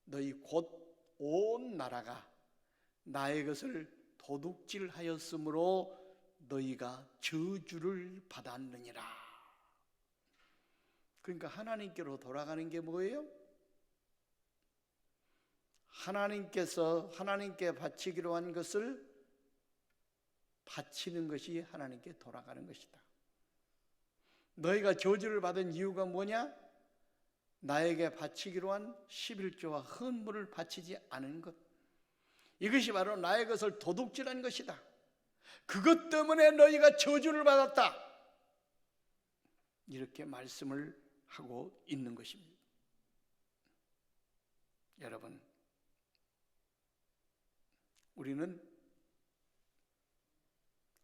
너희 곧 온 나라가 나의 것을 도둑질하였으므로 너희가 저주를 받았느니라. 그러니까 하나님께로 돌아가는 게 뭐예요? 하나님께서 하나님께 바치기로 한 것을 바치는 것이 하나님께 돌아가는 것이다. 너희가 저주를 받은 이유가 뭐냐? 나에게 바치기로 한 11조와 헌물을 바치지 않은 것. 이것이 바로 나의 것을 도둑질한 것이다. 그것 때문에 너희가 저주를 받았다. 이렇게 말씀을 하고 있는 것입니다. 여러분, 우리는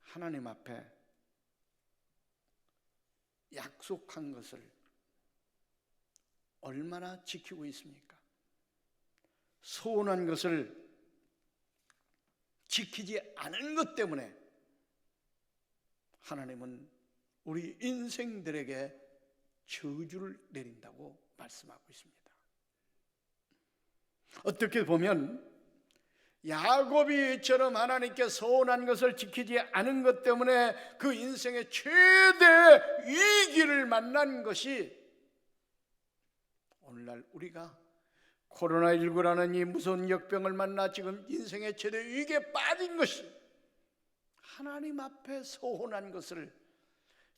하나님 앞에 약속한 것을 얼마나 지키고 있습니까? 소원한 것을 지키지 않은 것 때문에 하나님은 우리 인생들에게 저주를 내린다고 말씀하고 있습니다. 어떻게 보면 야곱이처럼 하나님께 소원한 것을 지키지 않은 것 때문에 그 인생의 최대 위기를 만난 것이 오늘날 우리가 코로나19라는 이 무서운 역병을 만나 지금 인생의 최대 위기에 빠진 것이 하나님 앞에 소원한 것을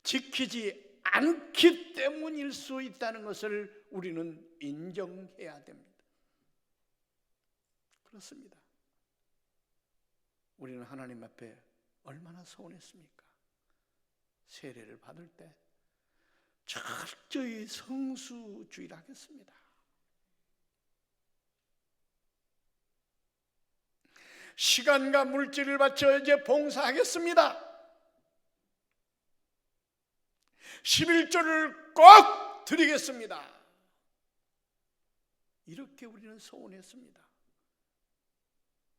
지키지 않기 때문일 수 있다는 것을 우리는 인정해야 됩니다. 그렇습니다. 우리는 하나님 앞에 얼마나 소원했습니까? 세례를 받을 때 철저히 성수주의를 하겠습니다. 시간과 물질을 바쳐 이제 봉사하겠습니다. 11조를 꼭 드리겠습니다. 이렇게 우리는 소원했습니다.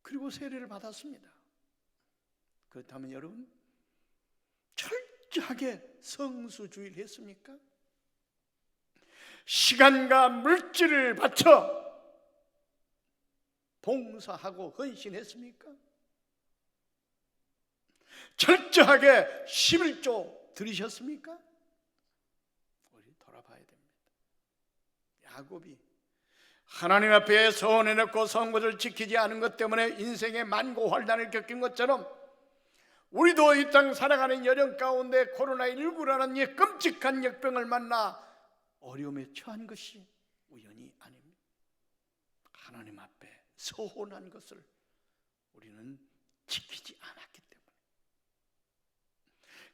그리고 세례를 받았습니다. 그렇다면 여러분, 철저하게 성수주의를 했습니까? 시간과 물질을 바쳐 봉사하고 헌신했습니까? 철저하게 11조 드리셨습니까? 우리 돌아봐야 됩니다. 야곱이 하나님 앞에 소원해놓고 선것을 지키지 않은 것 때문에 인생의 만고환난을 겪은 것처럼 우리도 이 땅 살아가는 여정 가운데 코로나19라는 이 끔찍한 역병을 만나 어려움에 처한 것이 우연이 아닙니다. 하나님 앞에 소원한 것을 우리는 지키지 않았기 때문에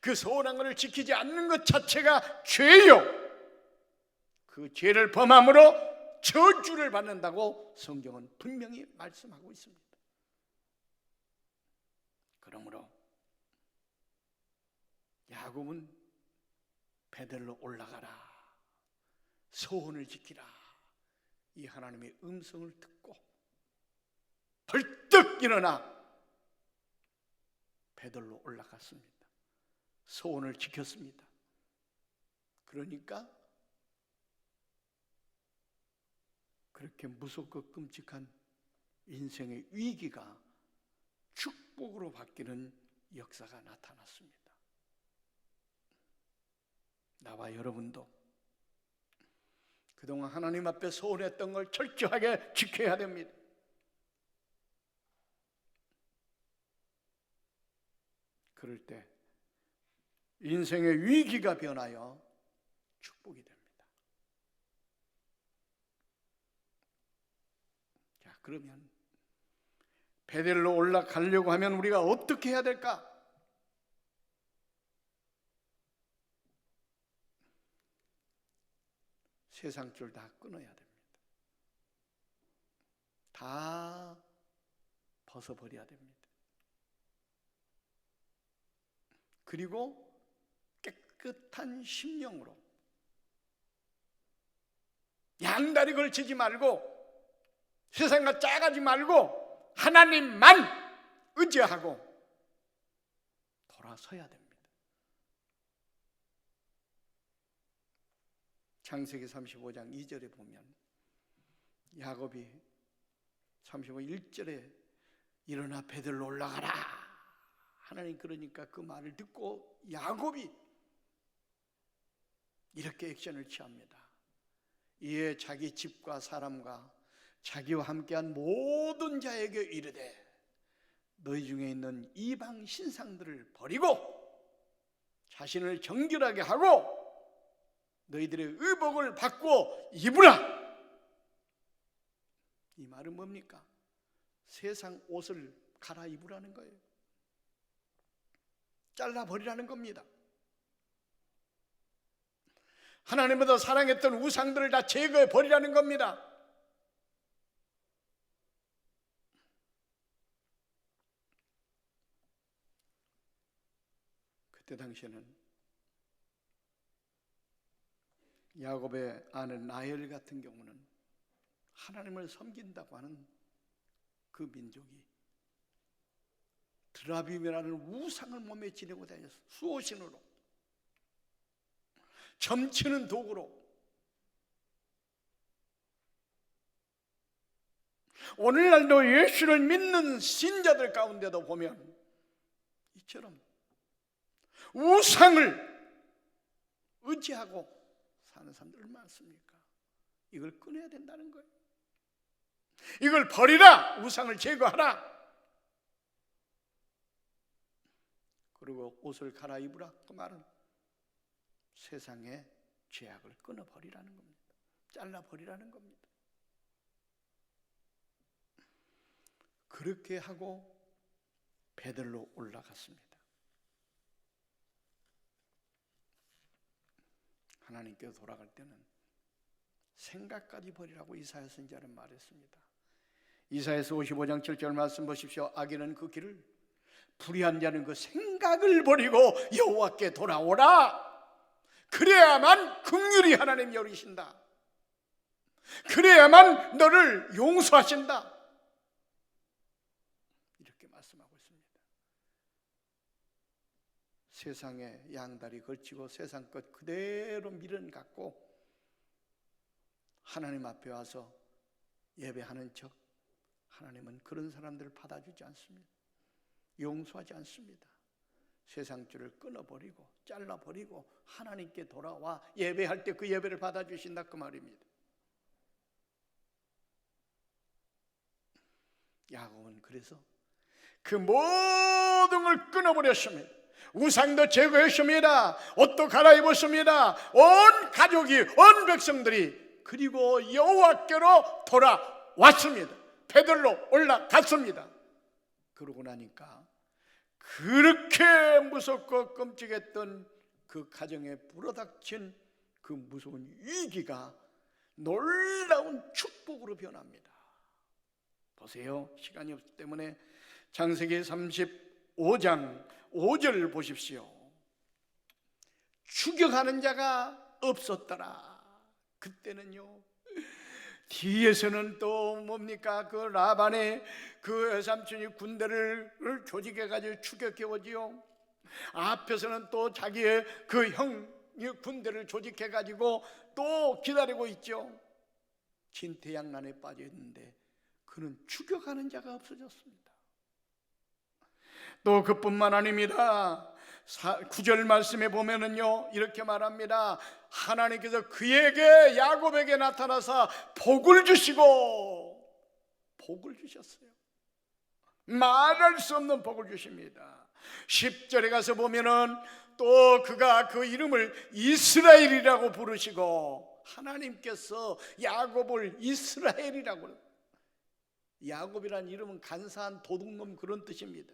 그 소원한 것을 지키지 않는 것 자체가 죄요. 그 죄를 범함으로 저주를 받는다고 성경은 분명히 말씀하고 있습니다. 그러므로 야곱은 베델로 올라가라, 소원을 지키라, 이 하나님의 음성을 듣고 벌떡 일어나 베델로 올라갔습니다. 소원을 지켰습니다. 그러니까 그렇게 무섭고 끔찍한 인생의 위기가 축복으로 바뀌는 역사가 나타났습니다. 나와 여러분도 그동안 하나님 앞에 소원했던 걸 철저하게 지켜야 됩니다. 그럴 때 인생의 위기가 변하여 축복이 됩니다. 자, 그러면 베델로 올라가려고 하면 우리가 어떻게 해야 될까? 세상 줄 다 끊어야 됩니다. 다 벗어버려야 됩니다. 그리고 깨끗한 심령으로 양다리 걸치지 말고 세상과 짜가지 말고 하나님만 의지하고 돌아서야 됩니다. 창세기 35장 2절에 보면 야곱이 35 1절에 일어나 베들로 올라가라 하나님 그러니까 그 말을 듣고 야곱이 이렇게 액션을 취합니다. 이에 자기 집과 사람과 자기와 함께한 모든 자에게 이르되 너희 중에 있는 이방 신상들을 버리고 자신을 정결하게 하고 너희들의 의복을 바꾸어 입으라. 이 말은 뭡니까? 세상 옷을 갈아입으라는 거예요. 잘라버리라는 겁니다. 하나님보다 사랑했던 우상들을 다 제거해 버리라는 겁니다. 그때 당시에는 야곱의 아내 라헬 같은 경우는 하나님을 섬긴다고 하는 그 민족이 드라빔이라는 우상을 몸에 지니고 다녔어. 수호신으로 점치는 도구로 오늘날도 예수를 믿는 신자들 가운데도 보면 이처럼 우상을 의지하고 사는 사람들 많습니까? 이걸 끊어야 된다는 거예요. 이걸 버리라. 우상을 제거하라. 그리고 옷을 갈아입으라. 그 말은 세상의 죄악을 끊어버리라는 겁니다. 잘라버리라는 겁니다. 그렇게 하고 베들로 올라갔습니다. 하나님께 돌아갈 때는 생각까지 버리라고 이사야 선지자는 말했습니다. 이사야서 55장 7절 말씀 보십시오. 악인은 그 길을, 불의한 자는 그 생각을 버리고 여호와께 돌아오라. 그래야만 긍휼히 하나님 여기신다. 그래야만 너를 용서하신다. 이렇게 말씀하고 있습니다. 세상에 양다리 걸치고 세상 것 그대로 미련 갖고 하나님 앞에 와서 예배하는 척 하나님은 그런 사람들을 받아주지 않습니다. 용서하지 않습니다. 세상 줄을 끊어버리고 잘라버리고 하나님께 돌아와 예배할 때 그 예배를 받아주신다 그 말입니다. 야곱은 그래서 그 모든 걸 끊어버렸습니다. 우상도 제거했습니다. 옷도 갈아입었습니다. 온 가족이, 온 백성들이 그리고 여호와께로 돌아왔습니다. 베들로 올라갔습니다. 그러고 나니까 그렇게 무섭고 끔찍했던 그 가정에 불어닥친 그 무서운 위기가 놀라운 축복으로 변합니다. 보세요. 시간이 없기 때문에 창세기 35장 5절 보십시오. 추격하는 자가 없었더라. 그때는요, 뒤에서는 또 뭡니까? 그 라반의 그 외삼촌이 군대를 조직해가지고 추격해 오지요. 앞에서는 또 자기의 그 형이 군대를 조직해가지고 또 기다리고 있죠. 진퇴양난에 빠져 있는데 그는 추격하는 자가 없어졌습니다. 또 그뿐만 아닙니다. 9절 말씀에 보면은요 이렇게 말합니다. 하나님께서 그에게 야곱에게 나타나서 복을 주시고, 복을 주셨어요. 말할 수 없는 복을 주십니다. 10절에 가서 보면은 또 그가 그 이름을 이스라엘이라고 부르시고, 하나님께서 야곱을 이스라엘이라고, 야곱이란 이름은 간사한 도둑놈 그런 뜻입니다.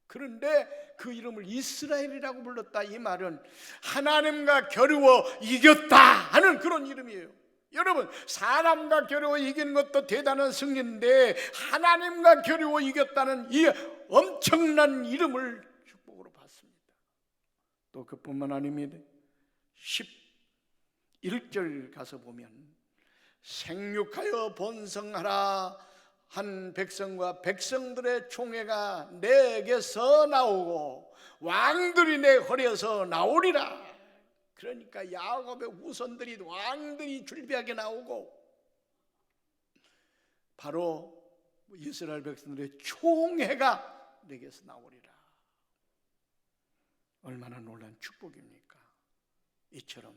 그런데 그 이름을 이스라엘이라고 불렀다. 이 말은 하나님과 겨루어 이겼다 하는 그런 이름이에요. 여러분, 사람과 겨루어 이기는 것도 대단한 승리인데 하나님과 겨루어 이겼다는 이 엄청난 이름을 축복으로 받습니다. 또 그뿐만 아닙니다. 11절 가서 보면 생육하여 번성하라 한 백성과 백성들의 총회가 내게서 나오고 왕들이 내 허리에서 나오리라. 그러니까 야곱의 후손들이, 왕들이 줄비하게 나오고 바로 이스라엘 백성들의 총회가 내게서 나오리라. 얼마나 놀라운 축복입니까? 이처럼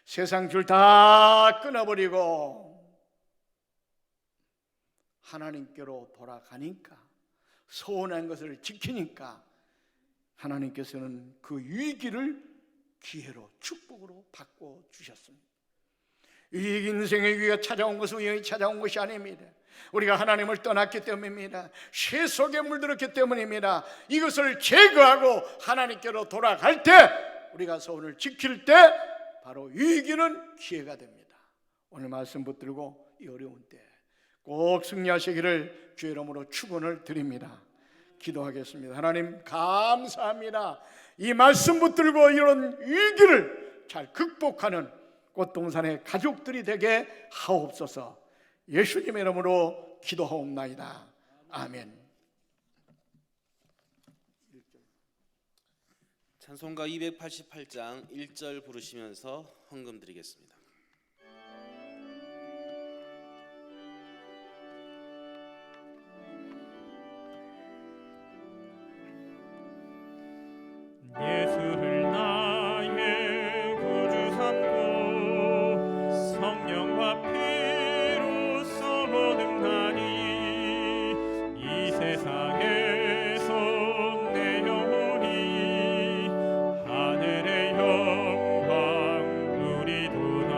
세상 줄 다 끊어버리고 하나님께로 돌아가니까, 소원한 것을 지키니까 하나님께서는 그 위기를 기회로, 축복으로 바꿔 주셨습니다. 이 인생의 위기가 찾아온 것은 우연히 찾아온 것이 아닙니다. 우리가 하나님을 떠났기 때문입니다. 쇠 속에 물들었기 때문입니다. 이것을 제거하고 하나님께로 돌아갈 때, 우리가 소원을 지킬 때 바로 위기는 기회가 됩니다. 오늘 말씀 붙들고 이 어려운 때 꼭 승리하시기를 주의 이름으로 축원을 드립니다. 기도하겠습니다. 하나님 감사합니다. 이 말씀 붙들고 이런 위기를 잘 극복하는 꽃동산의 가족들이 되게 하옵소서. 예수님의 이름으로 기도하옵나이다. 아멘. 찬송가 288장 1절 부르시면서 헌금 드리겠습니다. 예수를 나의 구주 삼고 성령과 피로써 거듭나니 이 세상에서 내 영혼이 하늘의 영광 누리도다.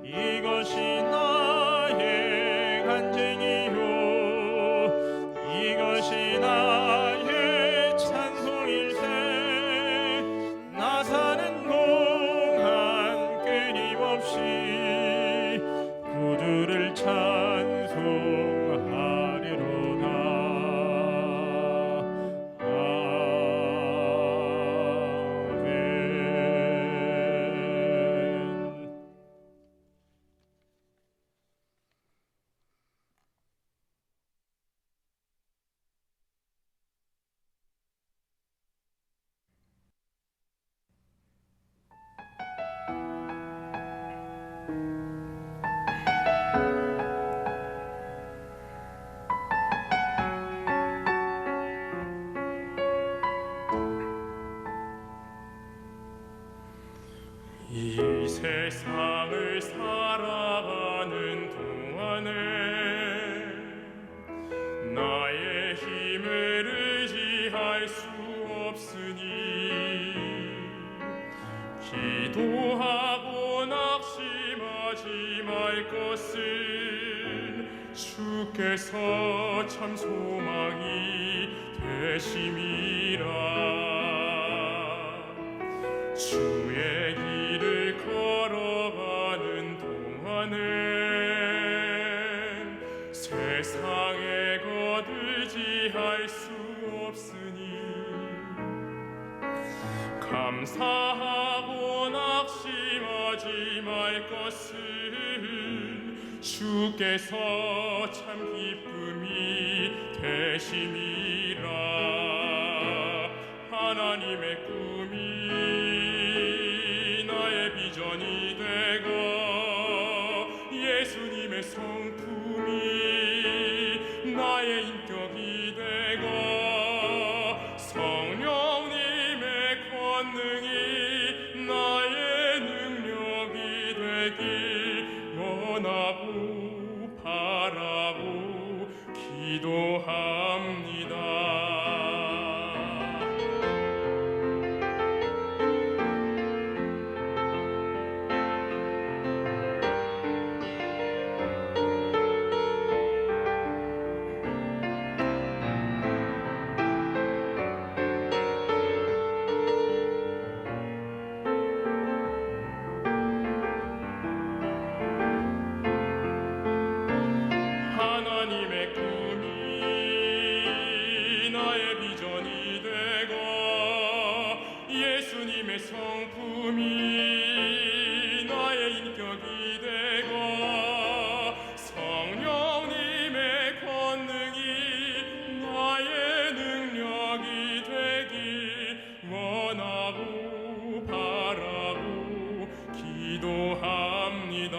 이것이 나의 간증이요, 이것이 나의 찬송일세. 나 사는 동안 끊임없이 구주를 찬송하리로다. 아멘. 이 세상을 살아가는 동안에 나의 힘을 의지할 수 없으니 기도하고 낙심하지 말 것은 주께서 참 소망이 되심이라. 주의 길을 걸어가는 동안엔 세상에 거두지할 수 없으니 감사하고 낙심하지 말 것은 주께서 참 기쁨이 되심이라. 하나님의 꿈이 나의 비전이 되고 예수님의 성품이 나의 인격이 되고 성령 기도합니다. 하나님의 꿈이 나의 비전이 되고 예수님의 성품이 나의 인격이 되고 성령님의 권능이 나의 능력이 되길 원하고 바라고 기도합니다.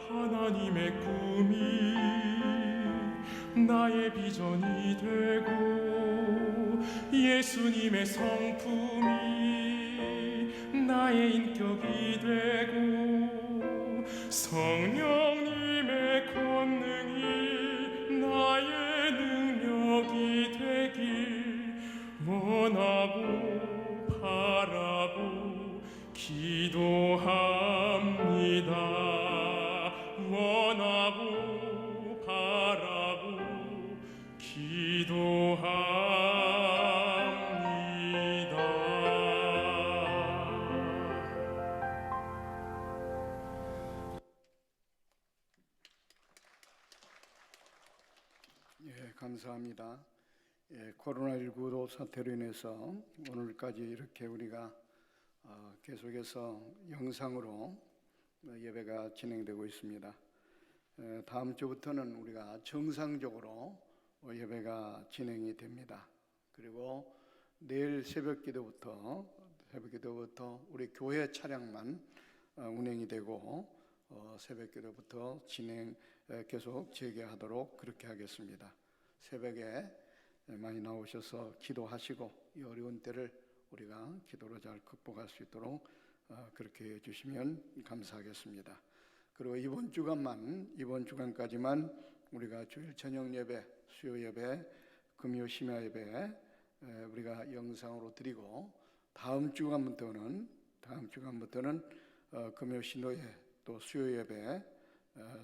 하나님의 꿈이 나의 비전이 되고 예수님의 성품이 나의 인격이 되고 성령님의 권능이 나의 능력이 되길 원하고 바라고 기도합니다. 원하고 바라고 기도합니다. 감사합니다. 코로나19 사태로 인해서 오늘까지 이렇게 우리가 계속해서 영상으로 예배가 진행되고 있습니다. 다음 주부터는 우리가 정상적으로 예배가 진행이 됩니다. 그리고 내일 새벽기도부터 우리 교회 차량만 운행이 되고 새벽기도부터 계속 재개하도록 그렇게 하겠습니다. 새벽에 많이 나오셔서 기도하시고 이 어려운 때를 우리가 기도로 잘 극복할 수 있도록 그렇게 해주시면 감사하겠습니다. 그리고 이번 주간까지만 우리가 주일 저녁 예배, 수요 예배, 금요 심야 예배 우리가 영상으로 드리고 다음 주간부터는 금요 신도예 또 수요 예배,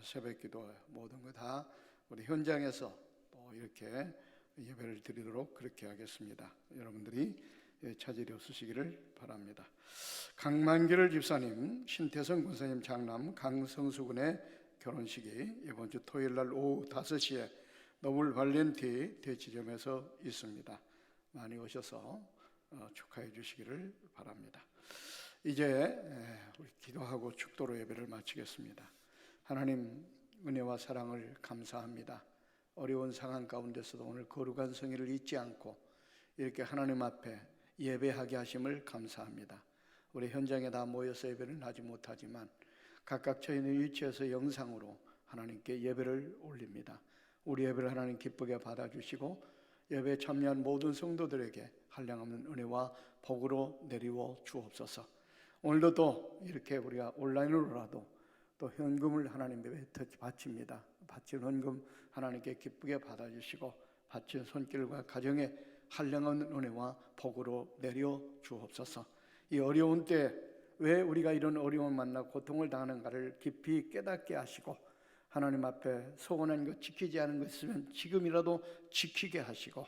새벽기도 모든 거 다 우리 현장에서 또 이렇게 예배를 드리도록 그렇게 하겠습니다. 여러분들이 차질이 없으시기를 바랍니다. 강만길 집사님, 신태성 권사님 장남 강성수 군의 결혼식이 이번 주 토요일 날 오후 5시에 노블 발렌티 대치점에서 있습니다. 많이 오셔서 축하해 주시기를 바랍니다. 이제 우리 기도하고 축도로 예배를 마치겠습니다. 하나님 은혜와 사랑을 감사합니다. 어려운 상황 가운데서도 오늘 거룩한 성의를 잊지 않고 이렇게 하나님 앞에 예배하게 하심을 감사합니다. 우리 현장에 다 모여서 예배는 하지 못하지만 각각 저희 있는 위치에서 영상으로 하나님께 예배를 올립니다. 우리 예배를 하나님 기쁘게 받아주시고 예배에 참여한 모든 성도들에게 한량없는 은혜와 복으로 내리워 주옵소서. 오늘도 또 이렇게 우리가 온라인으로라도 또 현금을 하나님 앞에 바칩니다. 바친 헌금 하나님께 기쁘게 받아주시고 바친 손길과 가정에 한량없는 은혜와 복으로 내려 주옵소서. 이 어려운 때 왜 우리가 이런 어려움을 만나 고통을 당하는가를 깊이 깨닫게 하시고 하나님 앞에 소원한 것 지키지 않은 것 있으면 지금이라도 지키게 하시고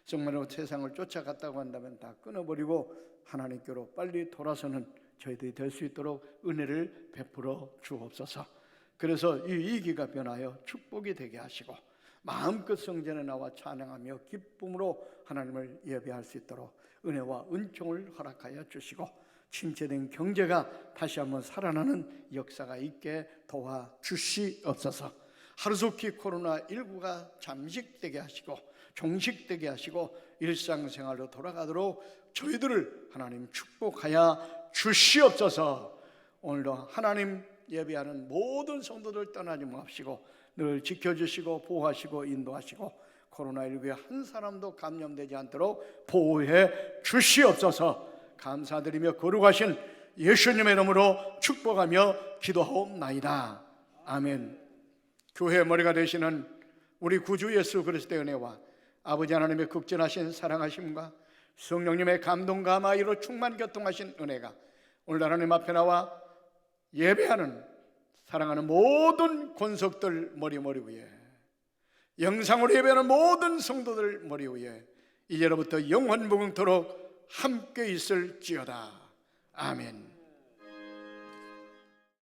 정말로 세상을 쫓아갔다고 한다면 다 끊어버리고 하나님께로 빨리 돌아서는 저희들이 될 수 있도록 은혜를 베풀어 주옵소서. 그래서 이 위기가 변하여 축복이 되게 하시고 마음껏 성전에 나와 찬양하며 기쁨으로 하나님을 예배할 수 있도록 은혜와 은총을 허락하여 주시고 침체된 경제가 다시 한번 살아나는 역사가 있게 도와주시옵소서. 하루속히 코로나19가 잠식되게 하시고 종식되게 하시고 일상생활로 돌아가도록 저희들을 하나님 축복하여 주시옵소서. 오늘도 하나님 예배하는 모든 성도들 떠나지 마시고 늘 지켜주시고 보호하시고 인도하시고 코로나19에 한 사람도 감염되지 않도록 보호해 주시옵소서. 감사드리며 거룩하신 예수님의 이름으로 축복하며 기도하옵나이다. 아멘. 교회의 머리가 되시는 우리 구주 예수 그리스도의 은혜와 아버지 하나님의 극진하신 사랑하심과 성령님의 감동 감화의로 충만 교통하신 은혜가 오늘 하나님 앞에 나와 예배하는 사랑하는 모든 권속들 머리 위에, 영상으로 예배하는 모든 성도들 머리 위에 이제로부터 영원무궁토록 함께 있을지어다. 아멘.